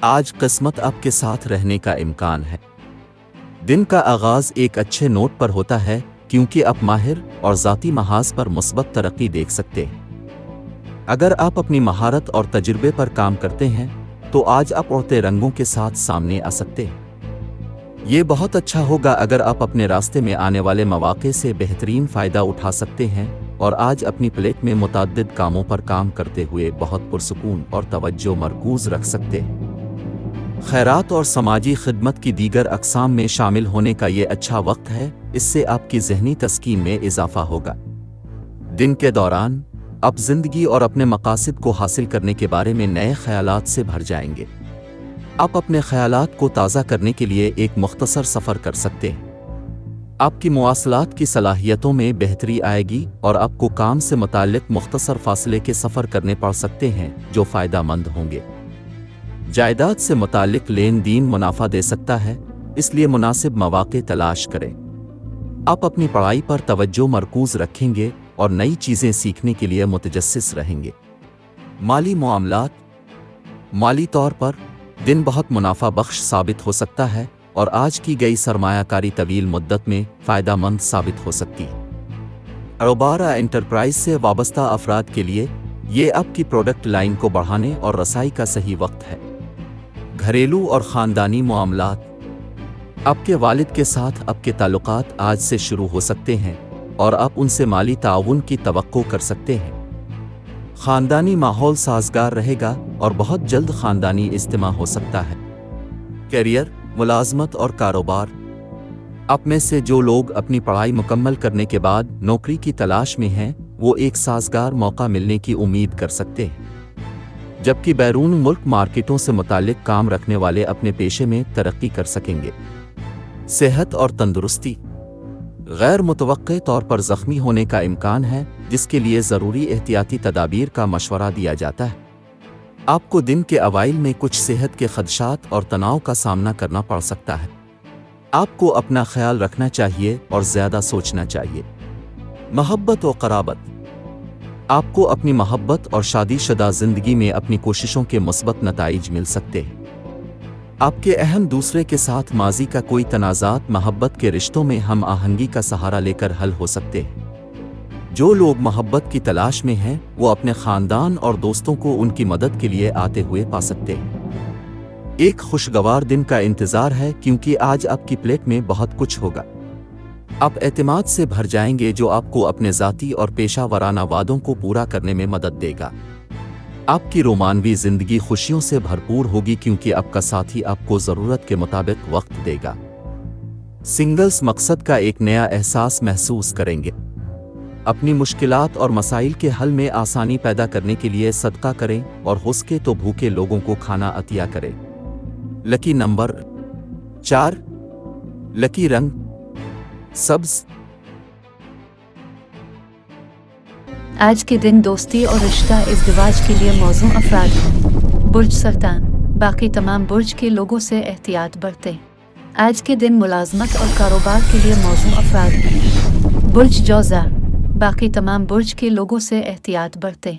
आज किस्मत आपके साथ रहने का इम्कान है। दिन का आगाज एक अच्छे नोट पर होता है क्योंकि आप माहिर और ज़ाती महाज पर मुस्बत तरक्की देख सकते हैं। अगर आप अपनी महारत और तजुर्बे पर काम करते हैं तो आज आप उड़ते रंगों के साथ सामने आ सकते हैं। ये बहुत अच्छा होगा अगर आप अपने रास्ते में आने वाले मौके से बेहतरीन फ़ायदा उठा सकते हैं और आज अपनी प्लेट में मुतअद्दिद कामों पर काम करते हुए बहुत पुरसुकून और तवज्जो मरकूज़ रख सकते हैं। खैरात और समाजी खिदमत की दीगर अक़साम में शामिल होने का ये अच्छा वक्त है, इससे आपकी ज़हनी तस्कीन में इजाफ़ा होगा। दिन के दौरान आप ज़िंदगी और अपने मकासद को हासिल करने के बारे में नए ख़यालात से भर जाएंगे। आप अपने ख़यालात को ताज़ा करने के लिए एक मुख्तसर सफ़र कर सकते हैं। आपकी मुवासलात की सलाहियतों में बेहतरी आएगी और आपको काम से मुताल्लिक़ मुख्तसर फासले के सफ़र करने पड़ सकते हैं जो फ़ायदा मंद होंगे। जायदाद से मुताल्लिक़ लेन देन मुनाफा दे सकता है, इसलिए मुनासिब मौके तलाश करें। आप अपनी पढ़ाई पर तवज्जो मरकूज़ रखेंगे और नई चीज़ें सीखने के लिए मुतजस्सिस रहेंगे। माली मामलात, माली तौर पर दिन बहुत मुनाफा बख्श साबित हो सकता है और आज की गई सरमायाकारी तवील मुद्दत में फ़ायदा मंद साबित हो सकती है। कारोबार एंटरप्राइज से वाबस्ता अफराद के लिए ये आपकी प्रोडक्ट लाइन को बढ़ाने और रसाई का सही वक्त है। घरेलू और ख़ानदानी मामलात, आपके वालिद के साथ आपके ताल्लुकात आज से शुरू हो सकते हैं और आप उनसे माली ताउन की तवक्को कर सकते हैं। ख़ानदानी माहौल साज़गार रहेगा और बहुत जल्द ख़ानदानी इज्तिमा हो सकता है। करियर, मुलाजमत और कारोबार, आप में से जो लोग अपनी पढ़ाई मुकम्मल करने के बाद नौकरी की तलाश में हैं वो एक साज़गार मौका मिलने की उम्मीद कर सकते हैं, जबकि बैरून मुल्क मार्केटों से मुताल्लिक़ काम रखने वाले अपने पेशे में तरक्की कर सकेंगे। सेहत और तंदुरुस्ती, गैर मुतवक्के तौर पर ज़ख्मी होने का इम्कान है जिसके लिए ज़रूरी एहतियाती तदाबीर का मशवरा दिया जाता है। आपको दिन के अवाइल में कुछ सेहत के खदशात और तनाव का सामना करना पड़ सकता है। आपको अपना ख्याल रखना चाहिए और ज़्यादा सोचना चाहिए। मोहब्बत और क़राबत, आपको अपनी मोहब्बत और शादीशुदा ज़िंदगी में अपनी कोशिशों के मुस्बत नताइज मिल सकते हैं। आपके अहम दूसरे के साथ माजी का कोई तनाज़ात मोहब्बत के रिश्तों में हम आहंगी का सहारा लेकर हल हो सकते हैं। जो लोग मोहब्बत की तलाश में हैं वो अपने ख़ानदान और दोस्तों को उनकी मदद के लिए आते हुए पा सकते हैं। एक खुशगवार दिन का इंतज़ार है क्योंकि आज आपकी प्लेट में बहुत कुछ होगा। आप एतमाद से भर जाएंगे जो आपको अपने ज़ाती और पेशा वराना वादों को पूरा करने में मदद देगा। आपकी रोमानवी ज़िंदगी खुशियों से भरपूर होगी क्योंकि आपका साथी आपको ज़रूरत के मुताबिक वक्त देगा। सिंगल्स मकसद का एक नया एहसास महसूस करेंगे। अपनी मुश्किलात और मसाइल के हल में आसानी पैदा करने के लिए सदका करें और हो सके तो भूखे लोगों को खाना अतिया करें। लकी नंबर 4, लकी रंग सब्ज। आज के दिन दोस्ती और रिश्ता इज़्दिवाज के लिए मौजूद अफराद हैं। बुर्ज सरतान, बाकी तमाम बुर्ज के लोगों से एहतियात बरतें। आज के दिन मुलाजमत और कारोबार के लिए मौजूद अफराद हैं। बुर्ज जौज़ा, बाकी तमाम बुर्ज के लोगों से एहतियात बरतें।